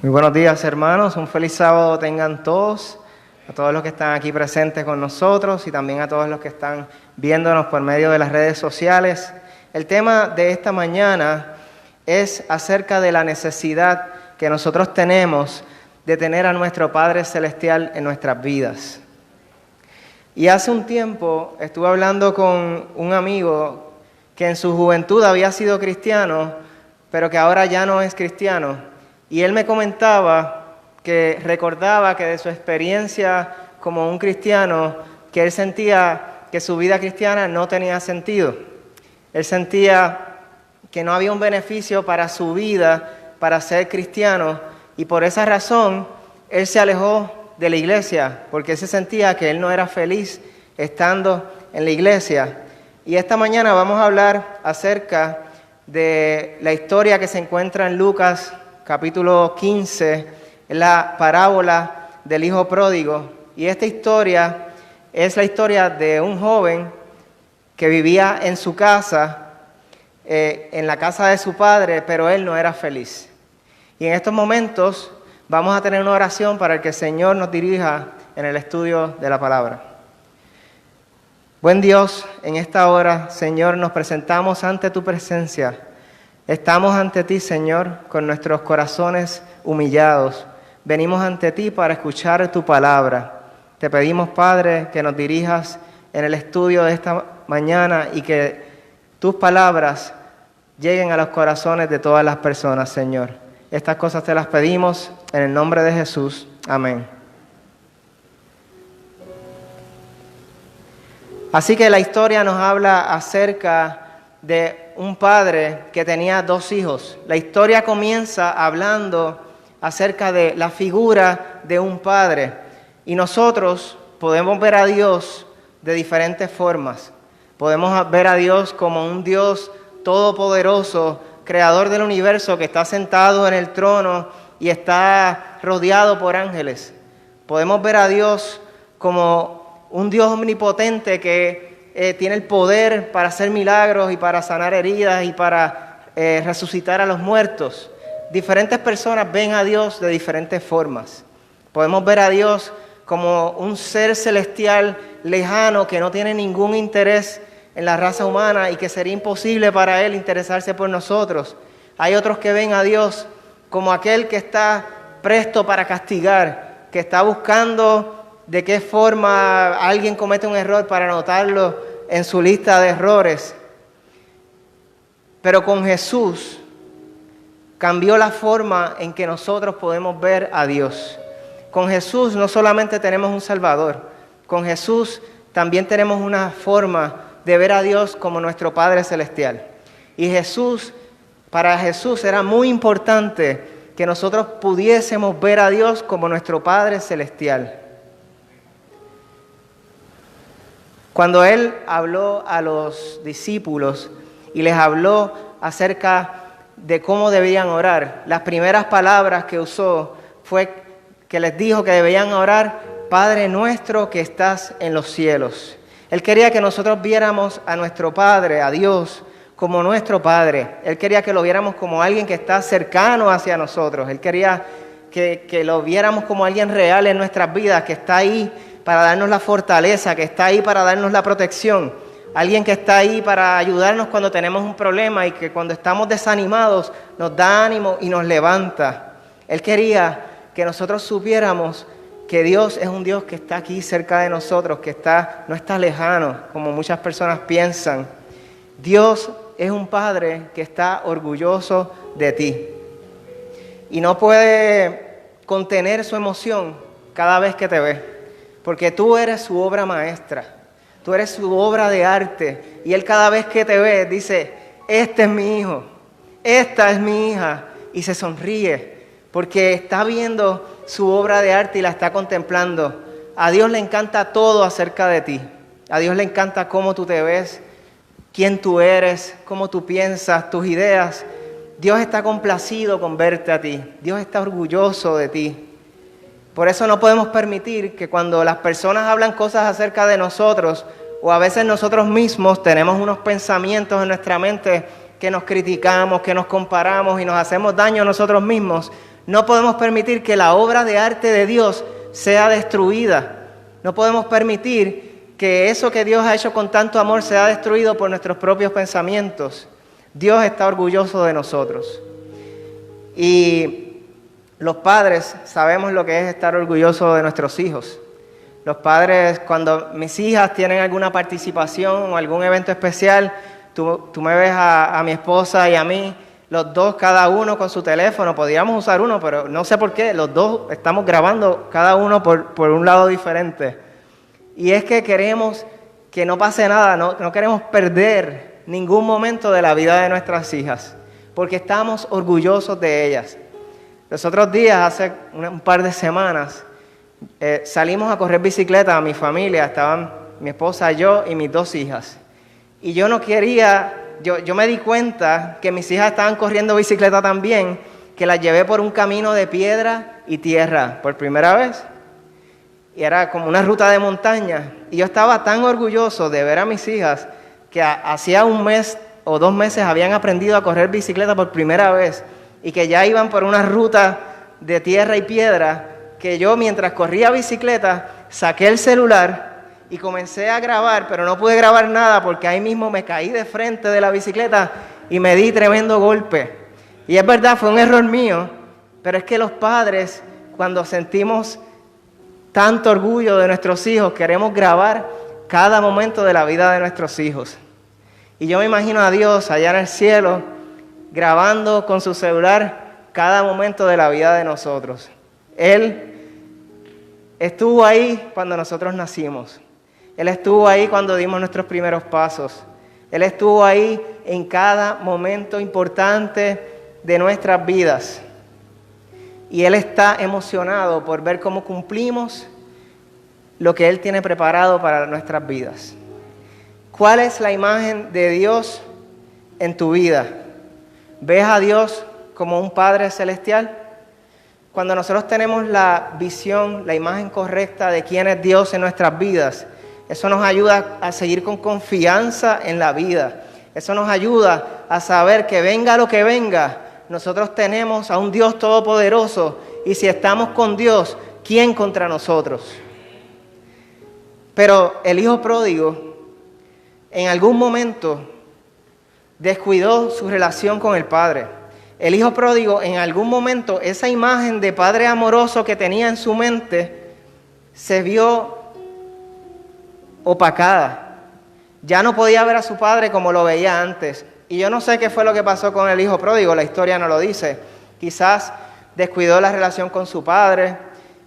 Muy buenos días, hermanos. Un feliz sábado tengan todos, a todos los que están aquí presentes con nosotros y también a todos los que están viéndonos por medio de las redes sociales. El tema de esta mañana es acerca de la necesidad que nosotros tenemos de tener a nuestro Padre Celestial en nuestras vidas. Y hace un tiempo estuve hablando con un amigo que en su juventud había sido cristiano, pero que ahora ya no es cristiano. Y él me comentaba que recordaba que de su experiencia como un cristiano, que él sentía que su vida cristiana no tenía sentido. Él sentía que no había un beneficio para su vida, para ser cristiano, y por esa razón él se alejó de la iglesia, porque él se sentía que él no era feliz estando en la iglesia. Y esta mañana vamos a hablar acerca de la historia que se encuentra en Lucas capítulo 15, la parábola del hijo pródigo. Y esta historia es la historia de un joven que vivía en su casa, en la casa de su padre, pero él no era feliz. Y en estos momentos vamos a tener una oración para que el Señor nos dirija en el estudio de la palabra. Buen Dios, en esta hora, Señor, nos presentamos ante tu presencia. Estamos ante ti, Señor, con nuestros corazones humillados. Venimos ante ti para escuchar tu palabra. Te pedimos, Padre, que nos dirijas en el estudio de esta mañana y que tus palabras lleguen a los corazones de todas las personas, Señor. Estas cosas te las pedimos en el nombre de Jesús. Amén. Así que la historia nos habla acerca de un padre que tenía dos hijos. La historia comienza hablando acerca de la figura de un padre. Y nosotros podemos ver a Dios de diferentes formas. Podemos ver a Dios como un Dios todopoderoso, creador del universo, que está sentado en el trono y está rodeado por ángeles. Podemos ver a Dios como un Dios omnipotente que tiene el poder para hacer milagros y para sanar heridas y para resucitar a los muertos. Diferentes personas ven a Dios de diferentes formas. Podemos ver a Dios como un ser celestial lejano que no tiene ningún interés en la raza humana y que sería imposible para Él interesarse por nosotros. Hay otros que ven a Dios como aquel que está presto para castigar, que está buscando de qué forma alguien comete un error para anotarlo en su lista de errores. Pero con Jesús cambió la forma en que nosotros podemos ver a Dios. Con Jesús no solamente tenemos un Salvador, con Jesús también tenemos una forma de ver a Dios como nuestro Padre Celestial. Y para Jesús era muy importante que nosotros pudiésemos ver a Dios como nuestro Padre Celestial. Cuando Él habló a los discípulos y les habló acerca de cómo debían orar, las primeras palabras que usó fue que les dijo que debían orar: Padre nuestro que estás en los cielos. Él quería que nosotros viéramos a nuestro Padre, a Dios, como nuestro Padre. Él quería que lo viéramos como alguien que está cercano hacia nosotros. Él quería que lo viéramos como alguien real en nuestras vidas, que está ahí para darnos la fortaleza, que está ahí para darnos la protección. Alguien que está ahí para ayudarnos cuando tenemos un problema y que cuando estamos desanimados nos da ánimo y nos levanta. Él quería que nosotros supiéramos que Dios es un Dios que está aquí cerca de nosotros, que no está lejano, como muchas personas piensan. Dios es un Padre que está orgulloso de ti y no puede contener su emoción cada vez que te ve. Porque tú eres su obra maestra, tú eres su obra de arte. Y Él cada vez que te ve dice: este es mi hijo, esta es mi hija. Y se sonríe porque está viendo su obra de arte y la está contemplando. A Dios le encanta todo acerca de ti. A Dios le encanta cómo tú te ves, quién tú eres, cómo tú piensas, tus ideas. Dios está complacido con verte a ti. Dios está orgulloso de ti. Por eso no podemos permitir que cuando las personas hablan cosas acerca de nosotros, o a veces nosotros mismos tenemos unos pensamientos en nuestra mente que nos criticamos, que nos comparamos y nos hacemos daño a nosotros mismos, No podemos permitir que la obra de arte de Dios sea destruida. No podemos permitir que eso que Dios ha hecho con tanto amor sea destruido por nuestros propios pensamientos. Dios está orgulloso de nosotros. Y los padres sabemos lo que es estar orgullosos de nuestros hijos. Los padres, cuando mis hijas tienen alguna participación o algún evento especial, tú me ves a mi esposa y a mí, los dos, cada uno con su teléfono. Podríamos usar uno, pero no sé por qué, los dos estamos grabando cada uno por un lado diferente. Y es que queremos que no pase nada, no queremos perder ningún momento de la vida de nuestras hijas, porque estamos orgullosos de ellas. Los otros días, hace un par de semanas, salimos a correr bicicleta, mi familia, estaban mi esposa, yo y mis 2 hijas. Y yo no quería, yo me di cuenta que mis hijas estaban corriendo bicicleta también, que las llevé por un camino de piedra y tierra por primera vez. Y era como una ruta de montaña. Y yo estaba tan orgulloso de ver a mis hijas que hacía 1 mes o 2 meses habían aprendido a correr bicicleta por primera vez y que ya iban por una ruta de tierra y piedra, que yo mientras corría bicicleta saqué el celular y comencé a grabar, pero no pude grabar nada porque ahí mismo me caí de frente de la bicicleta y me di tremendo golpe. Y es verdad, fue un error mío, pero es que los padres, cuando sentimos tanto orgullo de nuestros hijos, queremos grabar cada momento de la vida de nuestros hijos. Y yo me imagino a Dios allá en el cielo grabando con su celular cada momento de la vida de nosotros. Él estuvo ahí cuando nosotros nacimos. Él estuvo ahí cuando dimos nuestros primeros pasos. Él estuvo ahí en cada momento importante de nuestras vidas. Y Él está emocionado por ver cómo cumplimos lo que Él tiene preparado para nuestras vidas. ¿Cuál es la imagen de Dios en tu vida? ¿Ves a Dios como un Padre celestial? Cuando nosotros tenemos la visión, la imagen correcta de quién es Dios en nuestras vidas, eso nos ayuda a seguir con confianza en la vida. Eso nos ayuda a saber que venga lo que venga, nosotros tenemos a un Dios todopoderoso, y si estamos con Dios, ¿quién contra nosotros? Pero el hijo pródigo en algún momento descuidó su relación con el Padre. El hijo pródigo en algún momento, esa imagen de padre amoroso que tenía en su mente, se vio opacada. Ya no podía ver a su padre como lo veía antes. Y yo no sé qué fue lo que pasó con el hijo pródigo, la historia no lo dice. Quizás descuidó la relación con su padre,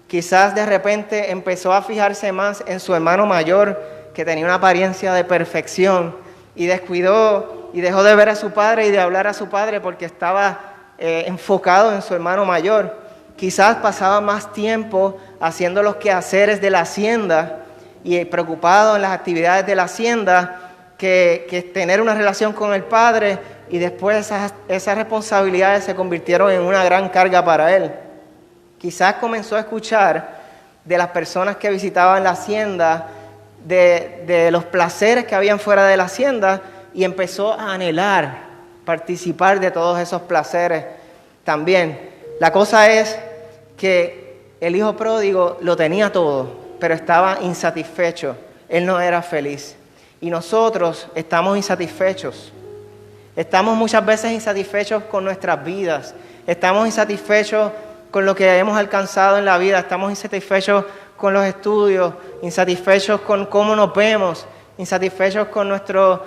quizás de repente empezó a fijarse más en su hermano mayor, que tenía una apariencia de perfección, y descuidó y dejó de ver a su padre y de hablar a su padre porque estaba enfocado en su hermano mayor. Quizás pasaba más tiempo haciendo los quehaceres de la hacienda y preocupado en las actividades de la hacienda que tener una relación con el Padre, y después esas responsabilidades se convirtieron en una gran carga para él. Quizás comenzó a escuchar de las personas que visitaban la hacienda, de los placeres que habían fuera de la hacienda, y empezó a anhelar participar de todos esos placeres también. La cosa es que el hijo pródigo lo tenía todo, pero estaba insatisfecho. Él no era feliz. Y nosotros estamos insatisfechos. Estamos muchas veces insatisfechos con nuestras vidas. Estamos insatisfechos con lo que hemos alcanzado en la vida. Estamos insatisfechos con los estudios, insatisfechos con cómo nos vemos, insatisfechos con nuestro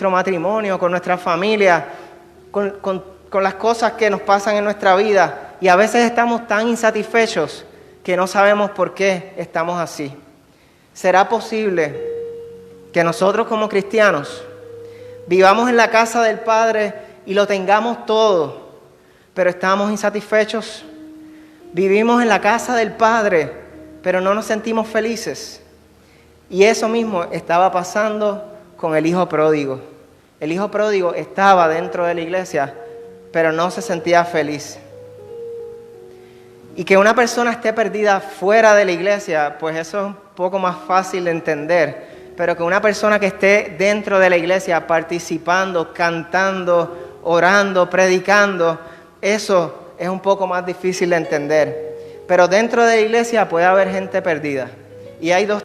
matrimonio, con nuestra familia, con las cosas que nos pasan en nuestra vida. Y a veces estamos tan insatisfechos que no sabemos por qué estamos así. ¿Será posible que nosotros como cristianos vivamos en la casa del Padre y lo tengamos todo, pero estamos insatisfechos? Vivimos en la casa del Padre, pero no nos sentimos felices. Y eso mismo estaba pasando con el hijo pródigo. El hijo pródigo estaba dentro de la iglesia, pero no se sentía feliz. Y que una persona esté perdida fuera de la iglesia, pues eso es un poco más fácil de entender. Pero que una persona que esté dentro de la iglesia participando, cantando, orando, predicando, eso es un poco más difícil de entender. Pero dentro de la iglesia puede haber gente perdida. Y hay dos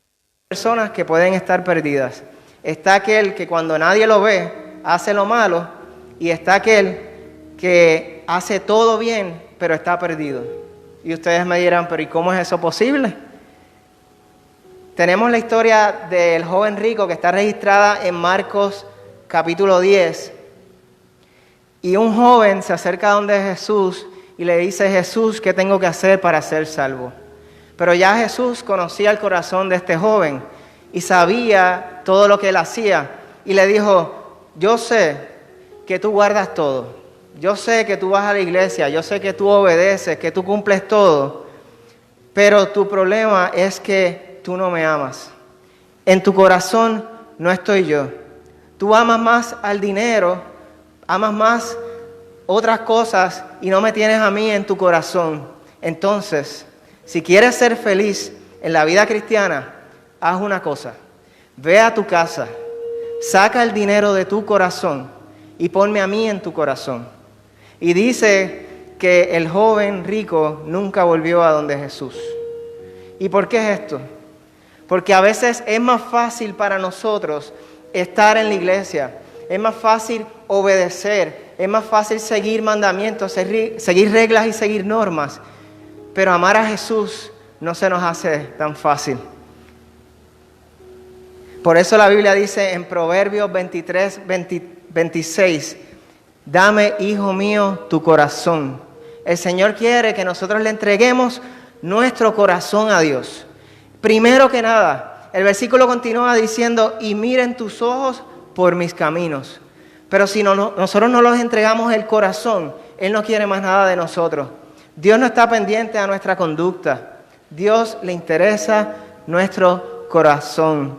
personas que pueden estar perdidas. Está aquel que cuando nadie lo ve, hace lo malo. Y está aquel que hace todo bien, pero está perdido. Y ustedes me dirán, pero ¿y cómo es eso posible? Tenemos la historia del joven rico que está registrada en Marcos capítulo 10. Y un joven se acerca a donde Jesús y le dice, Jesús, ¿qué tengo que hacer para ser salvo? Pero ya Jesús conocía el corazón de este joven y sabía todo lo que él hacía. Y le dijo, yo sé que tú guardas todo. Yo sé que tú vas a la iglesia, yo sé que tú obedeces, que tú cumples todo. Pero tu problema es que tú no me amas. En tu corazón no estoy yo. Tú amas más al dinero, amas más otras cosas y no me tienes a mí en tu corazón. Entonces, si quieres ser feliz en la vida cristiana, haz una cosa. Ve a tu casa, saca el dinero de tu corazón y ponme a mí en tu corazón. Y dice que el joven rico nunca volvió a donde Jesús. ¿Y por qué es esto? Porque a veces es más fácil para nosotros estar en la iglesia, es más fácil obedecer, es más fácil seguir mandamientos, seguir reglas y seguir normas, pero amar a Jesús no se nos hace tan fácil. Por eso la Biblia dice en Proverbios 26, dame, hijo mío, tu corazón. El Señor quiere que nosotros le entreguemos nuestro corazón a Dios. Primero que nada, el versículo continúa diciendo, y miren tus ojos por mis caminos. Pero si nosotros no los entregamos el corazón, Él no quiere más nada de nosotros. Dios no está pendiente a nuestra conducta. Dios le interesa nuestro corazón.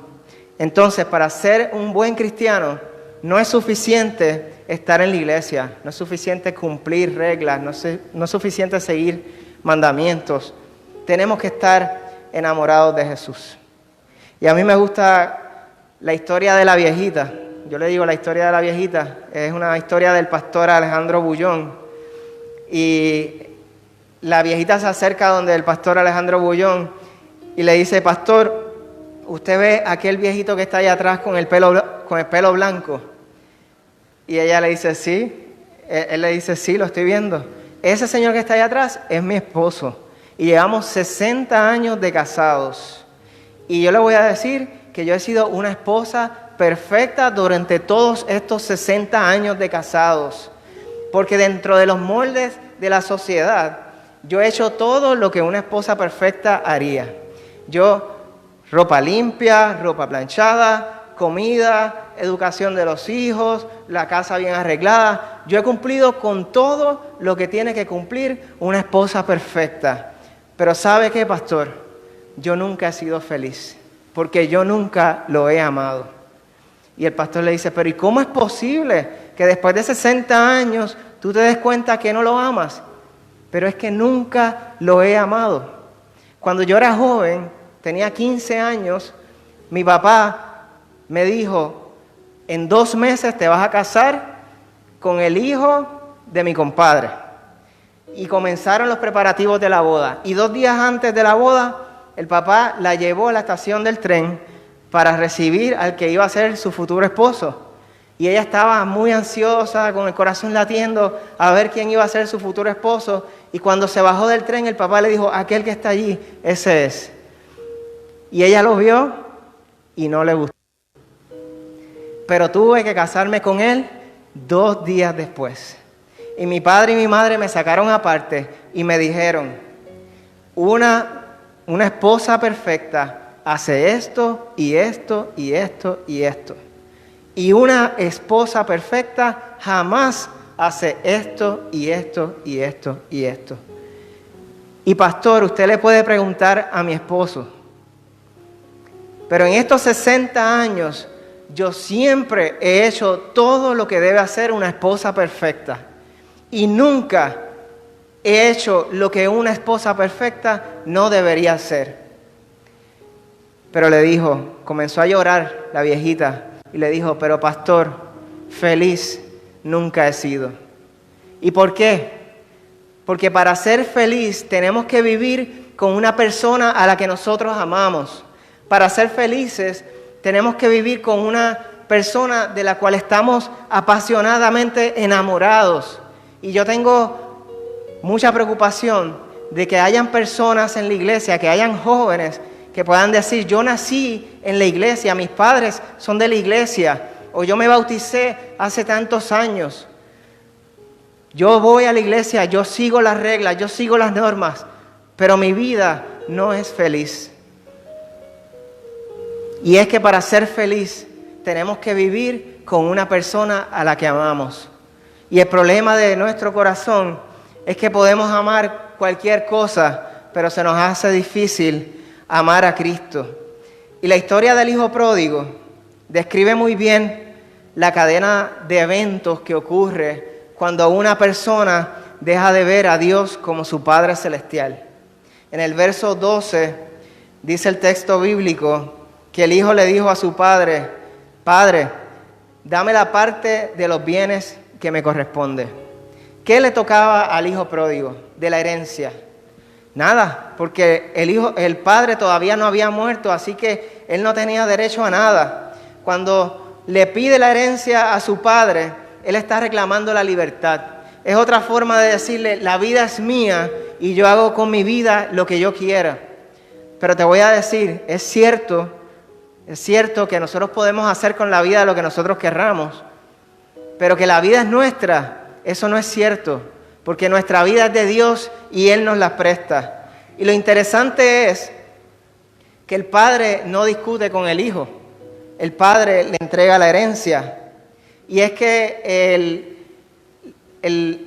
Entonces, para ser un buen cristiano, no es suficiente estar en la iglesia, no es suficiente cumplir reglas, no es suficiente seguir mandamientos. Tenemos que estar enamorados de Jesús. Y a mí me gusta la historia de la viejita. Yo le digo la historia de la viejita. Es una historia del pastor Alejandro Bullón. Y la viejita se acerca donde el pastor Alejandro Bullón y le dice, pastor, ¿usted ve aquel viejito que está allá atrás con el pelo blanco? Y ella le dice, sí. Él le dice, sí, lo estoy viendo. Ese señor que está allá atrás es mi esposo. Y llevamos 60 años de casados. Y yo le voy a decir que yo he sido una esposa perfecta durante todos estos 60 años de casados. Porque dentro de los moldes de la sociedad, yo he hecho todo lo que una esposa perfecta haría. Yo, ropa limpia, ropa planchada, comida, educación de los hijos, la casa bien arreglada. Yo he cumplido con todo lo que tiene que cumplir una esposa perfecta. Pero ¿sabe qué, pastor? Yo nunca he sido feliz, porque yo nunca lo he amado. Y el pastor le dice, pero ¿y cómo es posible que después de 60 años tú te des cuenta que no lo amas? Pero es que nunca lo he amado. Cuando yo era joven, tenía 15 años, mi papá me dijo, en 2 meses te vas a casar con el hijo de mi compadre. Y comenzaron los preparativos de la boda. Y 2 días antes de la boda, el papá la llevó a la estación del tren para recibir al que iba a ser su futuro esposo. Y ella estaba muy ansiosa, con el corazón latiendo, a ver quién iba a ser su futuro esposo. Y cuando se bajó del tren, el papá le dijo, aquel que está allí, ese es. Y ella lo vio y no le gustó. Pero tuve que casarme con él 2 días después. Y mi padre y mi madre me sacaron aparte y me dijeron, una esposa perfecta hace esto y esto y esto y esto. Y una esposa perfecta jamás hace esto y esto y esto y esto. Y pastor, usted le puede preguntar a mi esposo, pero en estos 60 años yo siempre he hecho todo lo que debe hacer una esposa perfecta. Y nunca he hecho lo que una esposa perfecta no debería hacer. Pero le dijo, comenzó a llorar la viejita y le dijo, pero pastor, feliz nunca he sido. ¿Y por qué? Porque para ser feliz tenemos que vivir con una persona a la que nosotros amamos. Para ser felices tenemos que vivir con una persona de la cual estamos apasionadamente enamorados. Y yo tengo mucha preocupación de que hayan personas en la iglesia, que hayan jóvenes que puedan decir: yo nací en la iglesia, mis padres son de la iglesia, o yo me bauticé hace tantos años. Yo voy a la iglesia, yo sigo las reglas, yo sigo las normas, pero mi vida no es feliz. Y es que para ser feliz tenemos que vivir con una persona a la que amamos. Y el problema de nuestro corazón es que podemos amar cualquier cosa, pero se nos hace difícil amar a Cristo. Y la historia del hijo pródigo describe muy bien la cadena de eventos que ocurre cuando una persona deja de ver a Dios como su Padre Celestial. En el verso 12 dice el texto bíblico que el hijo le dijo a su padre: Padre, dame la parte de los bienes que me corresponde. ¿Qué le tocaba al hijo pródigo de la herencia? Nada, porque el padre todavía no había muerto, así que él no tenía derecho a nada. Cuando le pide la herencia a su padre, él está reclamando la libertad. Es otra forma de decirle: la vida es mía y yo hago con mi vida lo que yo quiera. Pero te voy a decir, es cierto que nosotros podemos hacer con la vida lo que nosotros querramos, pero que la vida es nuestra, eso no es cierto, porque nuestra vida es de Dios y Él nos la presta. Y lo interesante es que el padre no discute con el hijo, el padre le entrega la herencia. Y es que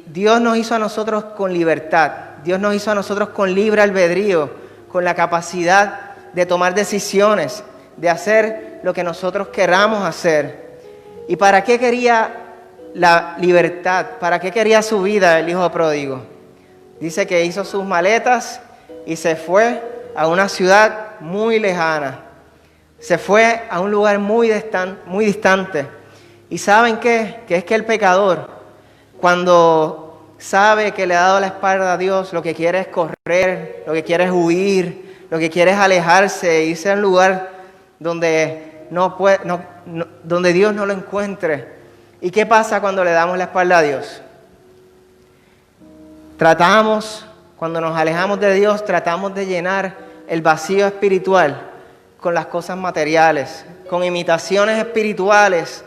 Dios nos hizo a nosotros con libertad, Dios nos hizo a nosotros con libre albedrío, con la capacidad de tomar decisiones, de hacer lo que nosotros queramos hacer. ¿Y para qué quería la libertad? ¿Para qué quería su vida el hijo pródigo? Dice que hizo sus maletas y se fue a una ciudad muy lejana. Se fue a un lugar muy distante. ¿Y saben qué? Que es que el pecador, cuando sabe que le ha dado la espalda a Dios, lo que quiere es correr, lo que quiere es huir, lo que quiere es alejarse, irse a un lugar donde donde Dios no lo encuentre. ¿Y qué pasa cuando le damos la espalda a Dios? Cuando nos alejamos de Dios, tratamos de llenar el vacío espiritual con las cosas materiales, con imitaciones espirituales,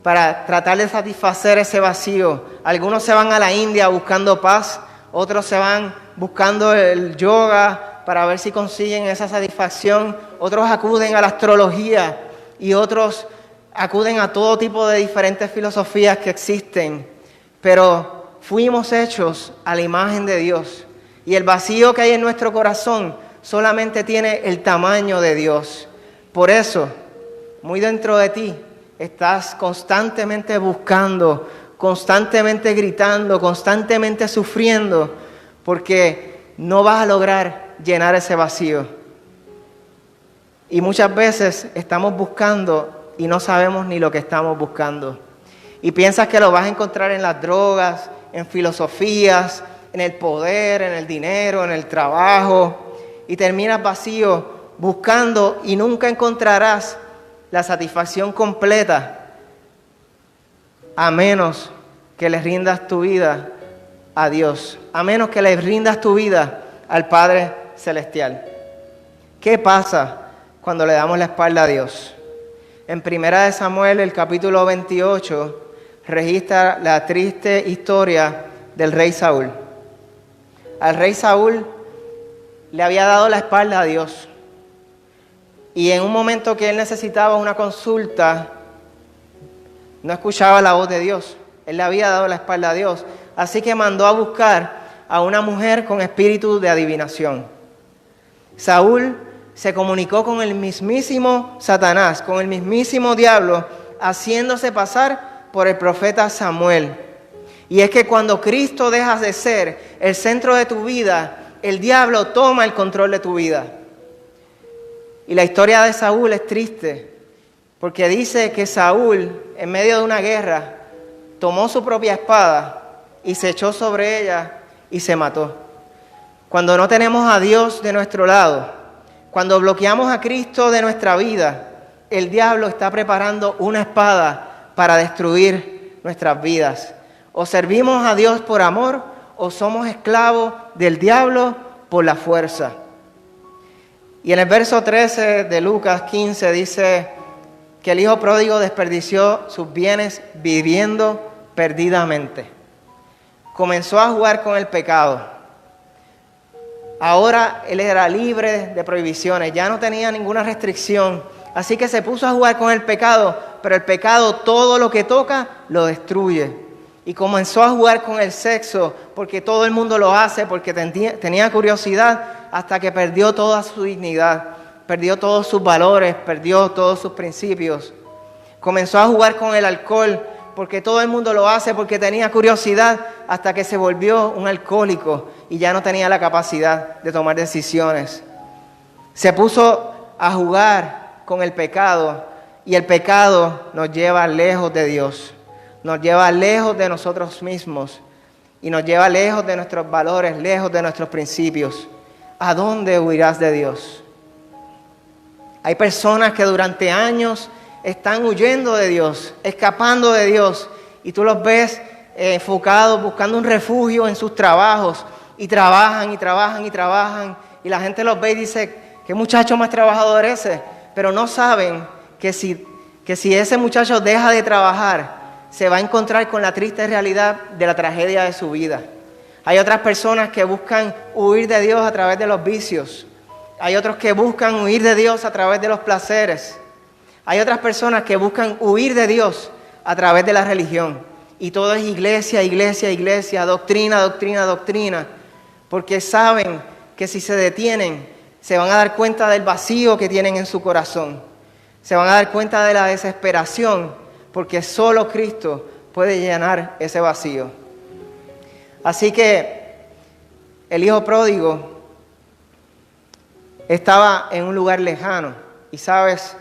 para tratar de satisfacer ese vacío. Algunos se van a la India buscando paz, otros se van buscando el yoga para ver si consiguen esa satisfacción, otros acuden a la astrología y otros acuden a todo tipo de diferentes filosofías que existen. Pero fuimos hechos a la imagen de Dios y el vacío que hay en nuestro corazón solamente tiene el tamaño de Dios. Por eso, muy dentro de ti, estás constantemente buscando, constantemente gritando, constantemente sufriendo, porque no vas a lograr llenar ese vacío. Y muchas veces estamos buscando y no sabemos ni lo que estamos buscando. Y piensas que lo vas a encontrar en las drogas, en filosofías, en el poder, en el dinero, en el trabajo. Y terminas vacío buscando y nunca encontrarás la satisfacción completa, a menos que le rindas tu vida a Dios, a menos que le rindas tu vida al Padre Celestial. ¿Qué pasa cuando le damos la espalda a Dios? En 1 Samuel, el capítulo 28, registra la triste historia del rey Saúl. Al rey Saúl le había dado la espalda a Dios. Y en un momento que él necesitaba una consulta, no escuchaba la voz de Dios. Él le había dado la espalda a Dios. Así que mandó a buscar a una mujer con espíritu de adivinación. Saúl se comunicó con el mismísimo Satanás, con el mismísimo diablo, haciéndose pasar por el profeta Samuel. Y es que cuando Cristo deja de ser el centro de tu vida, el diablo toma el control de tu vida. Y la historia de Saúl es triste, porque dice que Saúl, en medio de una guerra, tomó su propia espada y se echó sobre ella y se mató. Cuando no tenemos a Dios de nuestro lado, cuando bloqueamos a Cristo de nuestra vida, el diablo está preparando una espada para destruir nuestras vidas. O servimos a Dios por amor o somos esclavos del diablo por la fuerza. Y en el verso 13 de Lucas 15 dice que el hijo pródigo desperdició sus bienes viviendo perdidamente. Comenzó a jugar con el pecado. Ahora él era libre de prohibiciones, ya no tenía ninguna restricción. Así que se puso a jugar con el pecado, pero el pecado todo lo que toca lo destruye. Y comenzó a jugar con el sexo, porque todo el mundo lo hace, porque tenía curiosidad, hasta que perdió toda su dignidad, perdió todos sus valores, perdió todos sus principios. Comenzó a jugar con el alcohol, porque todo el mundo lo hace, porque tenía curiosidad, hasta que se volvió un alcohólico y ya no tenía la capacidad de tomar decisiones. Se puso a jugar con el pecado, y el pecado nos lleva lejos de Dios, nos lleva lejos de nosotros mismos y nos lleva lejos de nuestros valores, lejos de nuestros principios. ¿A dónde huirás de Dios? Hay personas que durante años están huyendo de Dios, escapando de Dios, y tú los ves enfocados, buscando un refugio en sus trabajos, y trabajan, y trabajan, y trabajan, y la gente los ve y dice, ¿qué muchacho más trabajador ese? Pero no saben que si ese muchacho deja de trabajar, se va a encontrar con la triste realidad de la tragedia de su vida. Hay otras personas que buscan huir de Dios a través de los vicios. Hay otros que buscan huir de Dios a través de los placeres. Hay otras personas que buscan huir de Dios a través de la religión. Y todo es iglesia, iglesia, iglesia, doctrina, doctrina, doctrina. Porque saben que si se detienen, se van a dar cuenta del vacío que tienen en su corazón. Se van a dar cuenta de la desesperación, porque solo Cristo puede llenar ese vacío. Así que el hijo pródigo estaba en un lugar lejano. Y sabes,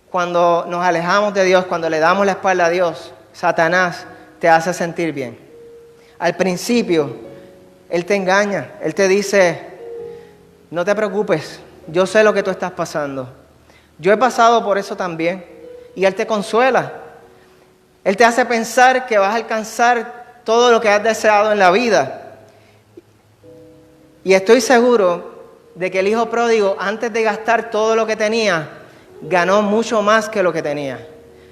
cuando nos alejamos de Dios, cuando le damos la espalda a Dios, Satanás te hace sentir bien. Al principio, él te engaña, él te dice, no te preocupes, yo sé lo que tú estás pasando. Yo he pasado por eso también. Y él te consuela. Él te hace pensar que vas a alcanzar todo lo que has deseado en la vida. Y estoy seguro de que el hijo pródigo, antes de gastar todo lo que tenía, ganó mucho más que lo que tenía.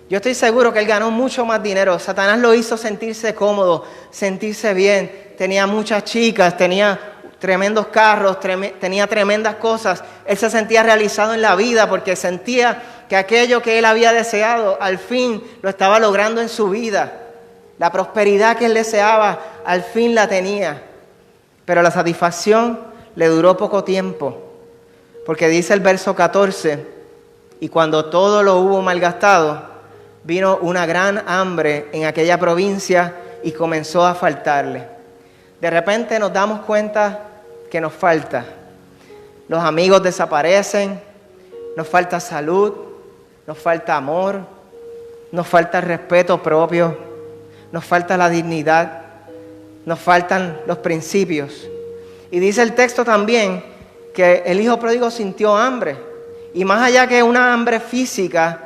Yo estoy seguro que él ganó mucho más dinero. Satanás lo hizo sentirse cómodo, sentirse bien. Tenía muchas chicas, tenía tremendos carros, tenía tremendas cosas. Él se sentía realizado en la vida porque sentía que aquello que él había deseado, al fin lo estaba logrando en su vida. La prosperidad que él deseaba, al fin la tenía. Pero la satisfacción le duró poco tiempo. Porque dice el verso 14, y cuando todo lo hubo malgastado, vino una gran hambre en aquella provincia y comenzó a faltarle. De repente nos damos cuenta que nos falta. Los amigos desaparecen, nos falta salud, nos falta amor, nos falta el respeto propio, nos falta la dignidad, nos faltan los principios. Y dice el texto también que el hijo pródigo sintió hambre. Y más allá que una hambre física,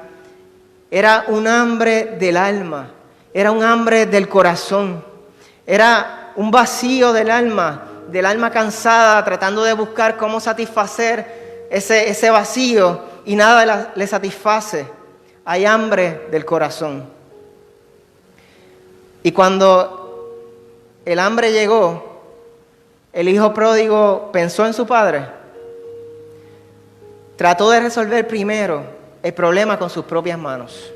era un hambre del alma, era un hambre del corazón, era un vacío del alma cansada, tratando de buscar cómo satisfacer ese vacío, y nada le satisface. Hay hambre del corazón. Y cuando el hambre llegó, el hijo pródigo pensó en su padre. Trató de resolver primero el problema con sus propias manos.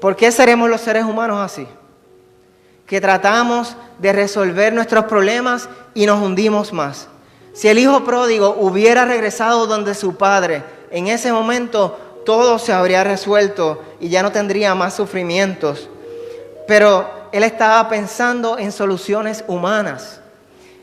¿Por qué seremos los seres humanos así? Que tratamos de resolver nuestros problemas y nos hundimos más. Si el hijo pródigo hubiera regresado donde su padre, en ese momento todo se habría resuelto y ya no tendría más sufrimientos. Pero él estaba pensando en soluciones humanas.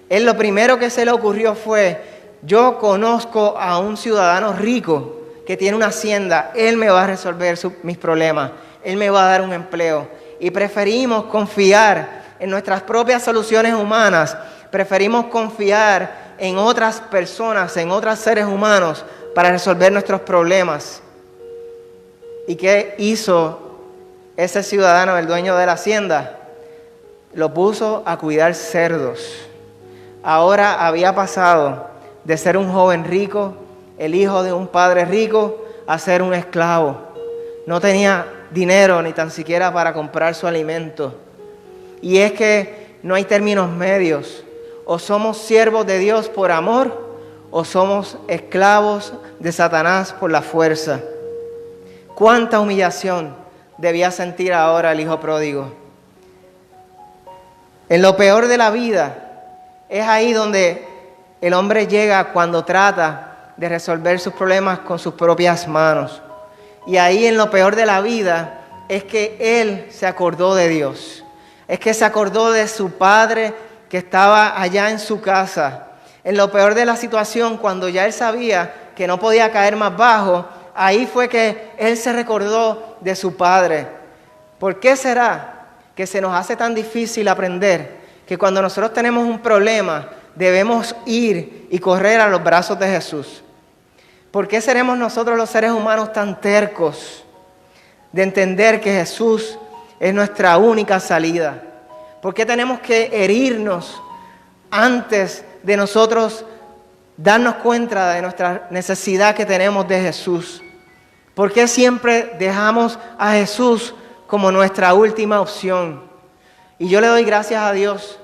Él lo primero que se le ocurrió fue, yo conozco a un ciudadano rico que tiene una hacienda, él me va a resolver mis problemas, él me va a dar un empleo. Y preferimos confiar en nuestras propias soluciones humanas, preferimos confiar en otras personas, en otros seres humanos para resolver nuestros problemas. ¿Y qué hizo ese ciudadano, el dueño de la hacienda? Lo puso a cuidar cerdos. Ahora había pasado de ser un joven rico, el hijo de un padre rico, a ser un esclavo. No tenía dinero ni tan siquiera para comprar su alimento. Y es que no hay términos medios. O somos siervos de Dios por amor, o somos esclavos de Satanás por la fuerza. ¿Cuánta humillación debía sentir ahora el hijo pródigo? En lo peor de la vida, es ahí donde el hombre llega cuando trata de resolver sus problemas con sus propias manos. Y ahí en lo peor de la vida es que él se acordó de Dios. Es que se acordó de su padre que estaba allá en su casa. En lo peor de la situación, cuando ya él sabía que no podía caer más bajo, ahí fue que él se recordó de su padre. ¿Por qué será que se nos hace tan difícil aprender que cuando nosotros tenemos un problema debemos ir y correr a los brazos de Jesús? ¿Por qué seremos nosotros los seres humanos tan tercos de entender que Jesús es nuestra única salida? ¿Por qué tenemos que herirnos antes de nosotros darnos cuenta de nuestra necesidad que tenemos de Jesús? ¿Por qué siempre dejamos a Jesús como nuestra última opción? Y yo le doy gracias a Dios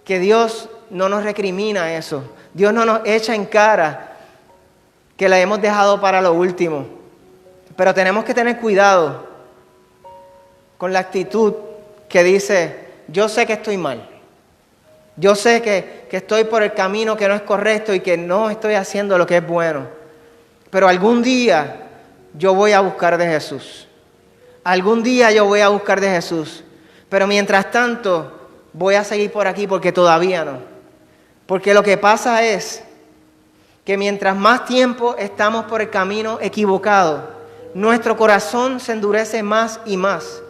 que Dios no nos recrimina eso. Dios no nos echa en cara que la hemos dejado para lo último. Pero tenemos que tener cuidado con la actitud que dice: yo sé que estoy mal. Yo sé que estoy por el camino que no es correcto y que no estoy haciendo lo que es bueno. Pero algún día yo voy a buscar de Jesús. Algún día yo voy a buscar de Jesús. Pero mientras tanto voy a seguir por aquí porque todavía no. Porque lo que pasa es que mientras más tiempo estamos por el camino equivocado, nuestro corazón se endurece más y más.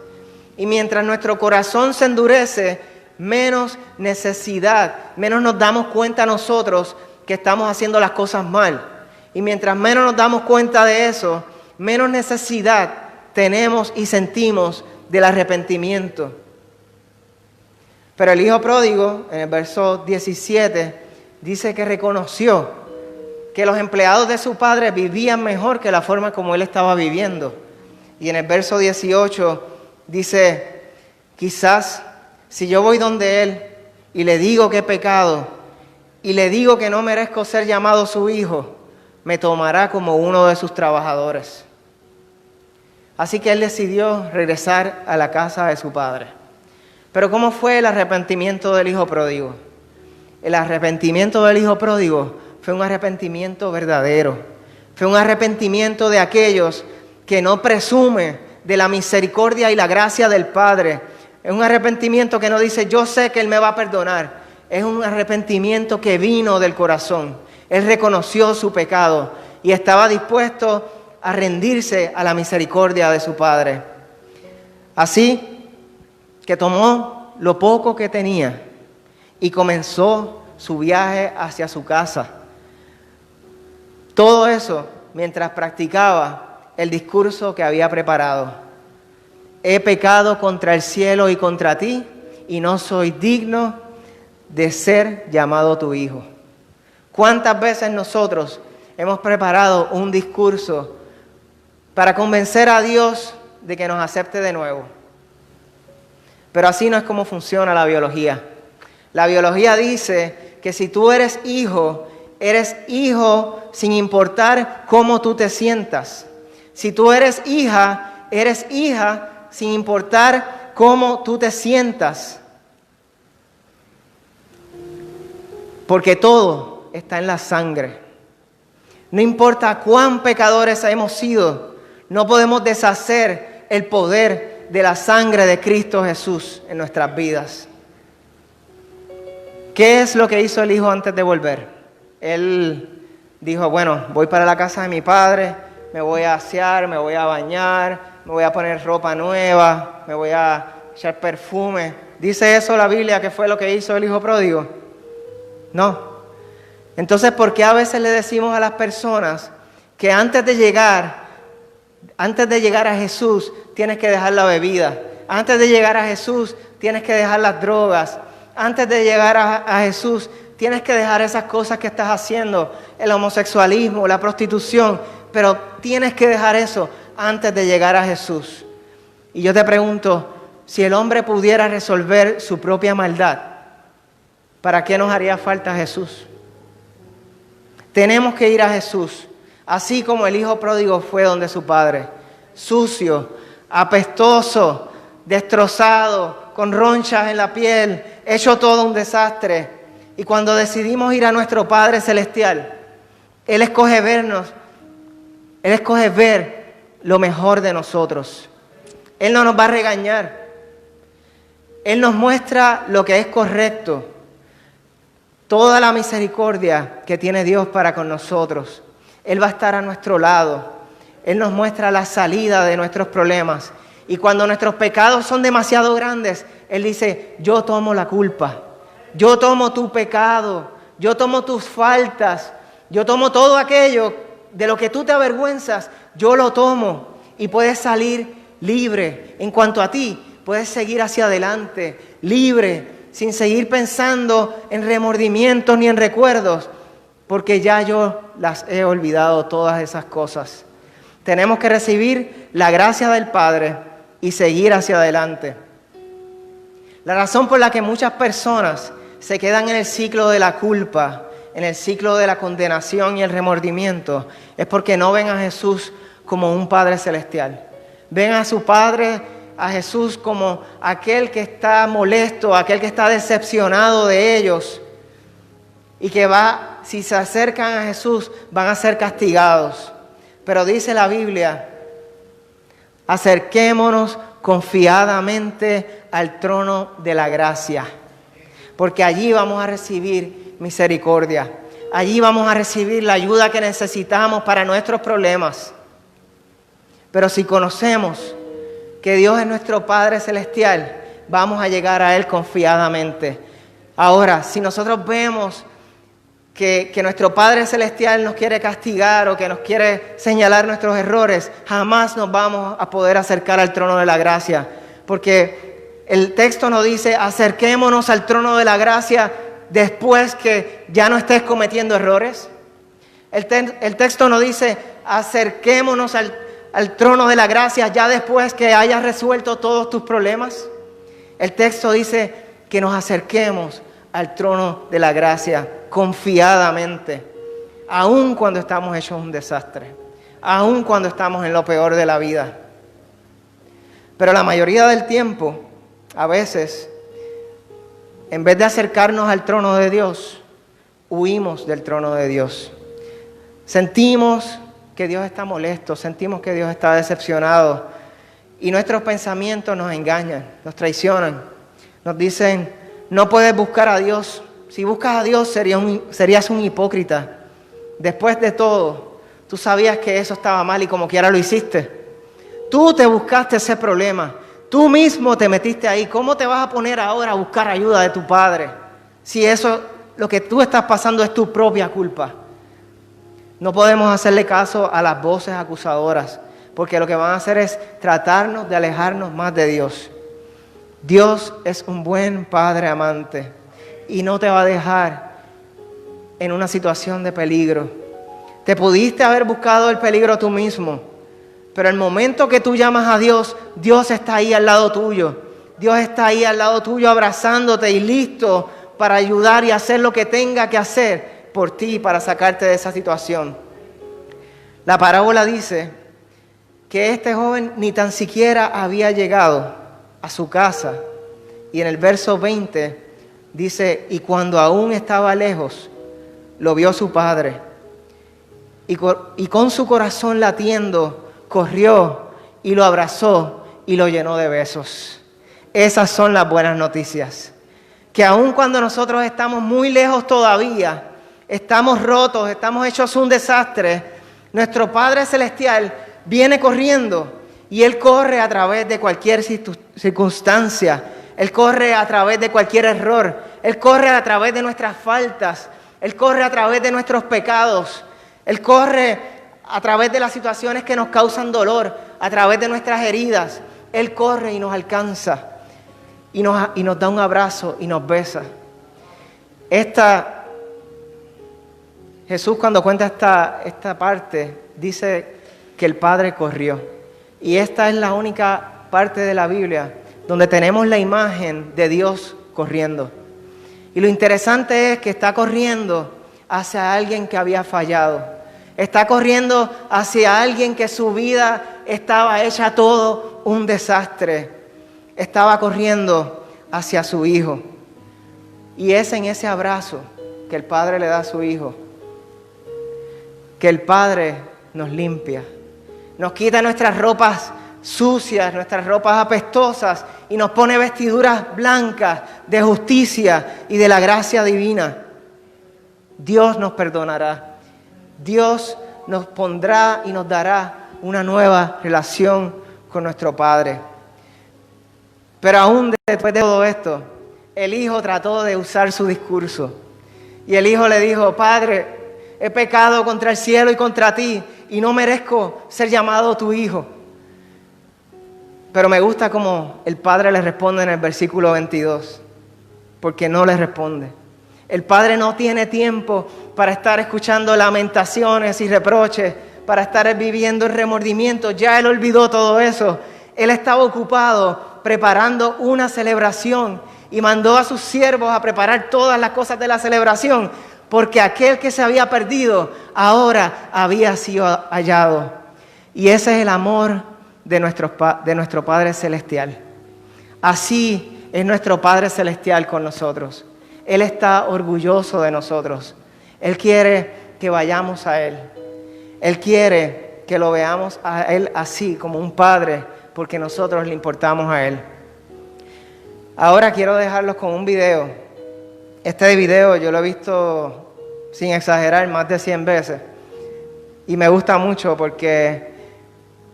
Y mientras nuestro corazón se endurece, menos necesidad, menos nos damos cuenta nosotros que estamos haciendo las cosas mal. Y mientras menos nos damos cuenta de eso, menos necesidad tenemos y sentimos del arrepentimiento. Pero el hijo pródigo, en el verso 17, dice que reconoció que los empleados de su padre vivían mejor que la forma como él estaba viviendo. Y en el verso 18 dice: quizás si yo voy donde él y le digo que he pecado y le digo que no merezco ser llamado su hijo, me tomará como uno de sus trabajadores. Así que él decidió regresar a la casa de su padre. Pero ¿cómo fue el arrepentimiento del hijo pródigo? El arrepentimiento del hijo pródigo fue un arrepentimiento verdadero. Fue un arrepentimiento de aquellos que no presume de la misericordia y la gracia del Padre. Es un arrepentimiento que no dice: yo sé que Él me va a perdonar. Es un arrepentimiento que vino del corazón. Él reconoció su pecado y estaba dispuesto a rendirse a la misericordia de su Padre. Así que tomó lo poco que tenía y comenzó su viaje hacia su casa. Todo eso mientras practicaba el discurso que había preparado. He pecado contra el cielo y contra ti, y no soy digno de ser llamado tu hijo. ¿Cuántas veces nosotros hemos preparado un discurso para convencer a Dios de que nos acepte de nuevo? Pero así no es como funciona la biología. La biología dice que si tú eres hijo sin importar cómo tú te sientas. Si tú eres hija sin importar cómo tú te sientas. Porque todo está en la sangre. No importa cuán pecadores hemos sido, no podemos deshacer el poder de la sangre de Cristo Jesús en nuestras vidas. ¿Qué es lo que hizo el hijo antes de volver? Él dijo: bueno, voy para la casa de mi padre, me voy a asear, me voy a bañar, me voy a poner ropa nueva, me voy a echar perfume ¿Dice eso la Biblia que fue lo que hizo el hijo pródigo? No. Entonces, ¿por qué a veces le decimos a las personas que antes de llegar a Jesús tienes que dejar la bebida? Antes de llegar a Jesús tienes que dejar las drogas. Antes de llegar a Jesús tienes que dejar esas cosas que estás haciendo, el homosexualismo, la prostitución, pero tienes que dejar eso antes de llegar a Jesús. Y yo te pregunto, si el hombre pudiera resolver su propia maldad, ¿para qué nos haría falta Jesús? Tenemos que ir a Jesús, así como el hijo pródigo fue donde su padre, sucio, apestoso, destrozado, con ronchas en la piel, hecho todo un desastre. Y cuando decidimos ir a nuestro Padre Celestial, Él escoge vernos, Él escoge ver lo mejor de nosotros. Él no nos va a regañar. Él nos muestra lo que es correcto. Toda la misericordia que tiene Dios para con nosotros. Él va a estar a nuestro lado. Él nos muestra la salida de nuestros problemas. Y cuando nuestros pecados son demasiado grandes, Él dice, yo tomo la culpa. Yo tomo tu pecado. Yo tomo tus faltas. Yo tomo todo aquello de lo que tú te avergüenzas. Yo lo tomo. Y puedes salir libre. En cuanto a ti, puedes seguir hacia adelante, libre, sin seguir pensando en remordimientos ni en recuerdos, porque ya yo las he olvidado todas esas cosas. Tenemos que recibir la gracia del Padre y seguir hacia adelante. La razón por la que muchas personas se quedan en el ciclo de la culpa, en el ciclo de la condenación y el remordimiento, es porque no ven a Jesús como un Padre celestial. Ven a su Padre, a Jesús, como aquel que está molesto, aquel que está decepcionado de ellos y que si se acercan a Jesús, van a ser castigados. Pero dice la Biblia, acerquémonos confiadamente al trono de la gracia, porque allí vamos a recibir misericordia. Allí vamos a recibir la ayuda que necesitamos para nuestros problemas. Pero si conocemos que Dios es nuestro Padre Celestial, vamos a llegar a Él confiadamente. Ahora, si nosotros vemos que nuestro Padre Celestial nos quiere castigar o que nos quiere señalar nuestros errores, jamás nos vamos a poder acercar al trono de la gracia. Porque el texto nos dice, acerquémonos al trono de la gracia después que ya no estés cometiendo errores. El texto nos dice, acerquémonos al trono de la gracia ya después que hayas resuelto todos tus problemas. El texto dice que nos acerquemos al trono de la gracia confiadamente, aun cuando estamos hechos un desastre, aun cuando estamos en lo peor de la vida. Pero la mayoría del tiempo, a veces, en vez de acercarnos al trono de Dios, huimos del trono de Dios. Sentimos que Dios está molesto, sentimos que Dios está decepcionado y nuestros pensamientos nos engañan, nos traicionan. Nos dicen, no puedes buscar a Dios. Si buscas a Dios serías un hipócrita. Después de todo, tú sabías que eso estaba mal y como quiera lo hiciste. Tú te buscaste ese problema. Tú mismo te metiste ahí. ¿Cómo te vas a poner ahora a buscar ayuda de tu Padre? Si eso, lo que tú estás pasando es tu propia culpa. No podemos hacerle caso a las voces acusadoras, porque lo que van a hacer es tratarnos de alejarnos más de Dios. Dios es un buen Padre amante y no te va a dejar en una situación de peligro. Te pudiste haber buscado el peligro tú mismo, pero el momento que tú llamas a Dios, Dios está ahí al lado tuyo. Dios está ahí al lado tuyo abrazándote y listo para ayudar y hacer lo que tenga que hacer por ti para sacarte de esa situación. La parábola dice que este joven ni tan siquiera había llegado a su casa. Y en el verso 20 dice, y cuando aún estaba lejos, lo vio su padre. Y con su corazón latiendo, corrió y lo abrazó y lo llenó de besos. Esas son las buenas noticias. Que aun cuando nosotros estamos muy lejos todavía, estamos rotos, estamos hechos un desastre, nuestro Padre Celestial viene corriendo y Él corre a través de cualquier circunstancia. Él corre a través de cualquier error. Él corre a través de nuestras faltas. Él corre a través de nuestros pecados. Él corre a través de las situaciones que nos causan dolor, a través de nuestras heridas. Él corre y nos alcanza y nos da un abrazo y nos besa. Jesús, cuando cuenta esta parte, dice que el Padre corrió. Y esta es la única parte de la Biblia donde tenemos la imagen de Dios corriendo. Y lo interesante es que está corriendo hacia alguien que había fallado. Está corriendo hacia alguien que su vida estaba hecha todo un desastre. Estaba corriendo hacia su Hijo. Y es en ese abrazo que el Padre le da a su Hijo que el Padre nos limpia. Nos quita nuestras ropas sucias, nuestras ropas apestosas y nos pone vestiduras blancas de justicia y de la gracia divina. Dios nos perdonará. Dios nos pondrá y nos dará una nueva relación con nuestro Padre. Pero aún después de todo esto, el Hijo trató de usar su discurso. Y el Hijo le dijo: Padre, he pecado contra el cielo y contra ti y no merezco ser llamado tu Hijo. Pero me gusta cómo el Padre le responde en el versículo 22, porque no le responde. El Padre no tiene tiempo para estar escuchando lamentaciones y reproches, para estar viviendo el remordimiento. Ya Él olvidó todo eso. Él estaba ocupado preparando una celebración y mandó a sus siervos a preparar todas las cosas de la celebración, porque aquel que se había perdido ahora había sido hallado. Y ese es el amor de nuestro Padre Celestial. Así es nuestro Padre Celestial con nosotros. Él está orgulloso de nosotros. Él quiere que vayamos a Él. Él quiere que lo veamos a Él así, como un Padre, porque nosotros le importamos a Él. Ahora quiero dejarlos con un video. Este video yo lo he visto, sin exagerar, más de 100 veces. Y me gusta mucho porque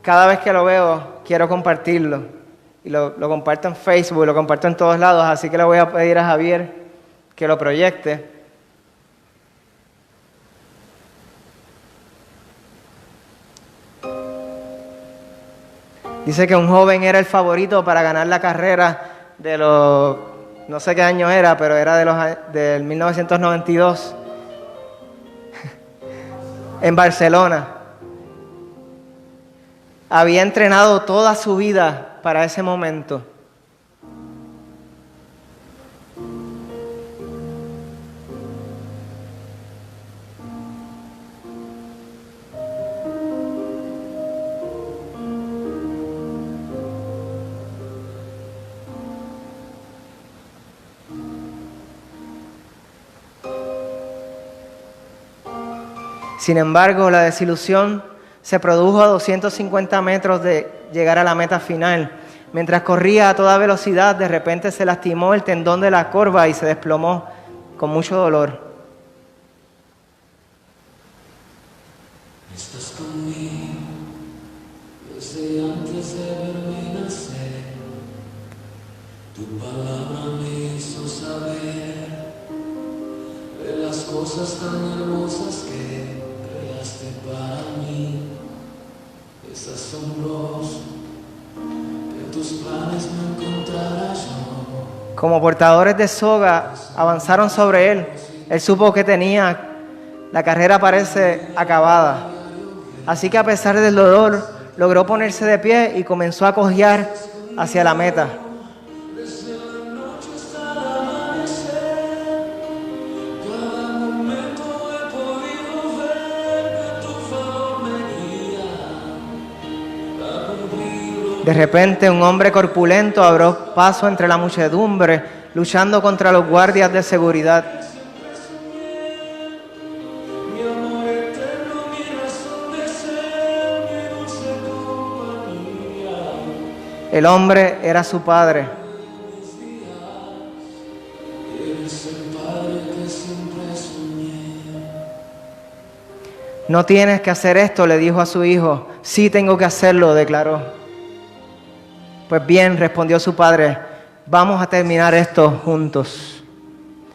cada vez que lo veo quiero compartirlo. Y lo comparto en Facebook, lo comparto en todos lados. Así que le voy a pedir a Javier que lo proyecte. Dice que un joven era el favorito para ganar la carrera de los, no sé qué año era, pero era del 1992 en Barcelona. Había entrenado toda su vida para ese momento. Sin embargo, la desilusión se produjo a 250 metros de llegar a la meta final. Mientras corría a toda velocidad, de repente se lastimó el tendón de la corva y se desplomó con mucho dolor. Estás conmigo desde antes de verme nacer. Tu palabra me hizo saber de las cosas tan hermosas que creaste para mí. Es asombroso que en tus planes me encontrara yo. Como portadores de soga avanzaron sobre él. Él supo que la carrera parece acabada. Así que a pesar del dolor, logró ponerse de pie y comenzó a cojear hacia la meta. Desde la noche hasta el amanecer, cada momento he podido ver que tu favor me guía a cumplir. De repente, un hombre corpulento abrió paso entre la muchedumbre, luchando contra los guardias de seguridad. Mi amor eterno, mi razón de ser, mi dulce compañía. El hombre era su padre. Eres el padre que siempre soñé. No tienes que hacer esto, le dijo a su hijo. Sí, tengo que hacerlo, declaró. Pues bien, respondió su padre, vamos a terminar esto juntos.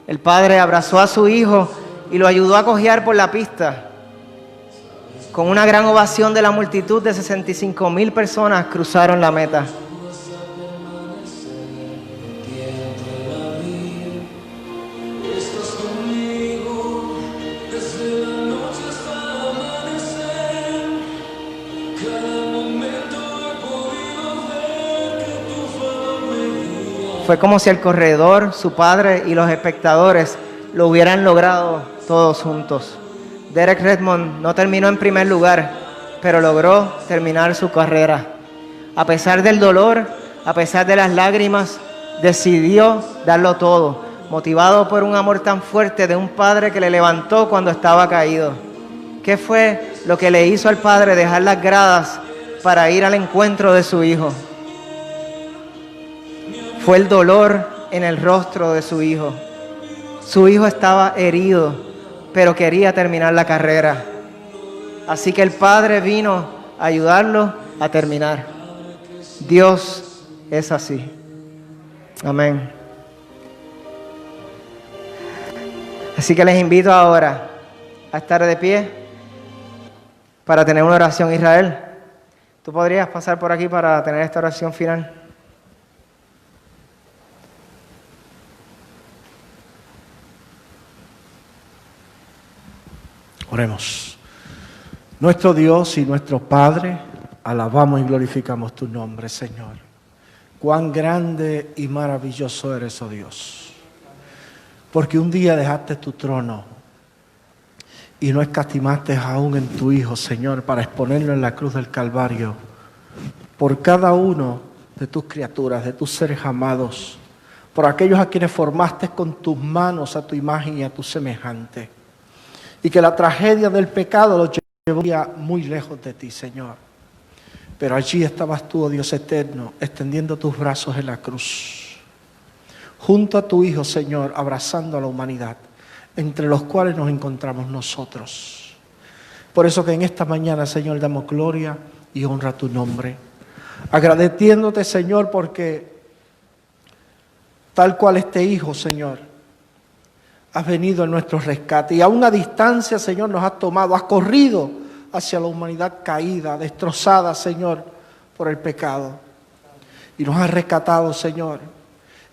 El padre abrazó a su hijo y lo ayudó a cojear por la pista. Con una gran ovación de la multitud de 65,000 personas cruzaron la meta. Fue como si el corredor, su padre y los espectadores lo hubieran logrado todos juntos. Derek Redmond no terminó en primer lugar, pero logró terminar su carrera. A pesar del dolor, a pesar de las lágrimas, decidió darlo todo, motivado por un amor tan fuerte de un padre que le levantó cuando estaba caído. ¿Qué fue lo que le hizo al padre dejar las gradas para ir al encuentro de su hijo? Fue el dolor en el rostro de su hijo. Su hijo estaba herido, pero quería terminar la carrera. Así que el padre vino a ayudarlo a terminar. Dios es así. Amén. Así que les invito ahora a estar de pie para tener una oración. Israel, ¿tú podrías pasar por aquí para tener esta oración final? Oremos. Nuestro Dios y nuestro Padre, alabamos y glorificamos tu nombre, Señor. Cuán grande y maravilloso eres, oh Dios. Porque un día dejaste tu trono y no escatimaste aún en tu Hijo, Señor, para exponerlo en la cruz del Calvario por cada uno de tus criaturas, de tus seres amados, por aquellos a quienes formaste con tus manos a tu imagen y a tu semejante. Y que la tragedia del pecado los llevó muy lejos de ti, Señor. Pero allí estabas tú, oh Dios eterno, extendiendo tus brazos en la cruz. Junto a tu Hijo, Señor, abrazando a la humanidad, entre los cuales nos encontramos nosotros. Por eso que en esta mañana, Señor, damos gloria y honra a tu nombre. Agradeciéndote, Señor, porque tal cual este Hijo, Señor, has venido en nuestro rescate y a una distancia, Señor, nos has tomado, has corrido hacia la humanidad caída, destrozada, Señor, por el pecado. Y nos has rescatado, Señor.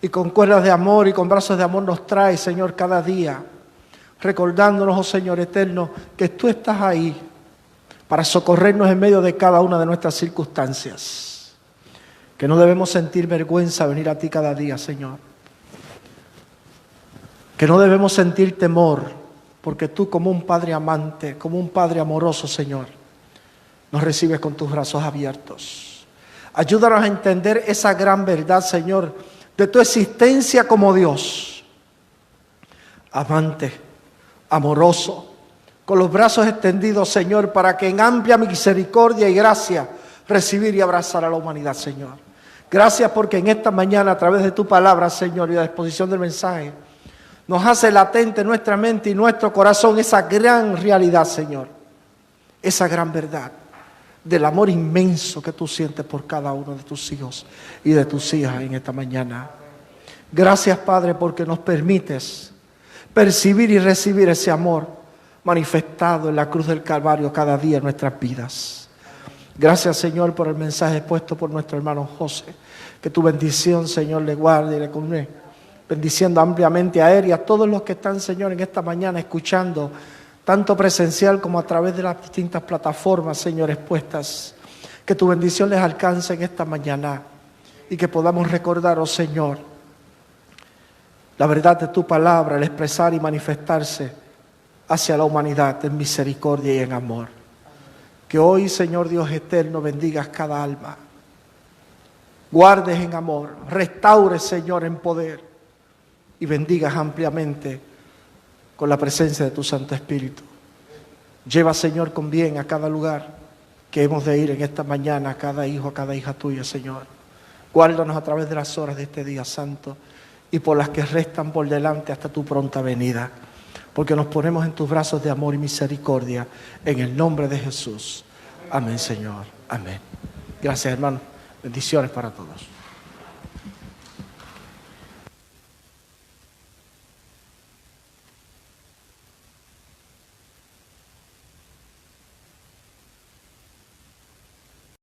Y con cuerdas de amor y con brazos de amor nos traes, Señor, cada día, recordándonos, oh Señor eterno, que tú estás ahí para socorrernos en medio de cada una de nuestras circunstancias. Que no debemos sentir vergüenza venir a ti cada día, Señor. Que no debemos sentir temor, porque tú como un Padre amante, como un Padre amoroso, Señor, nos recibes con tus brazos abiertos. Ayúdanos a entender esa gran verdad, Señor, de tu existencia como Dios. Amante, amoroso, con los brazos extendidos, Señor, para que en amplia misericordia y gracia recibir y abrazar a la humanidad, Señor. Gracias porque en esta mañana, a través de tu palabra, Señor, y la exposición del mensaje, nos hace latente en nuestra mente y nuestro corazón esa gran realidad, Señor. Esa gran verdad del amor inmenso que tú sientes por cada uno de tus hijos y de tus hijas en esta mañana. Gracias, Padre, porque nos permites percibir y recibir ese amor manifestado en la cruz del Calvario cada día en nuestras vidas. Gracias, Señor, por el mensaje expuesto por nuestro hermano José. Que tu bendición, Señor, le guarde y le conme. Bendiciendo ampliamente a él y a todos los que están, Señor, en esta mañana escuchando, tanto presencial como a través de las distintas plataformas, Señor, expuestas. Que tu bendición les alcance en esta mañana y que podamos recordar, oh Señor, la verdad de tu palabra, el expresar y manifestarse hacia la humanidad en misericordia y en amor. Que hoy, Señor Dios eterno, bendigas cada alma. Guardes en amor, restaures, Señor, en poder. Y bendigas ampliamente con la presencia de tu Santo Espíritu. Lleva, Señor, con bien a cada lugar que hemos de ir en esta mañana, a cada hijo, a cada hija tuya, Señor. Guárdanos a través de las horas de este día santo y por las que restan por delante hasta tu pronta venida. Porque nos ponemos en tus brazos de amor y misericordia en el nombre de Jesús. Amén, Señor. Amén. Gracias, hermano. Bendiciones para todos.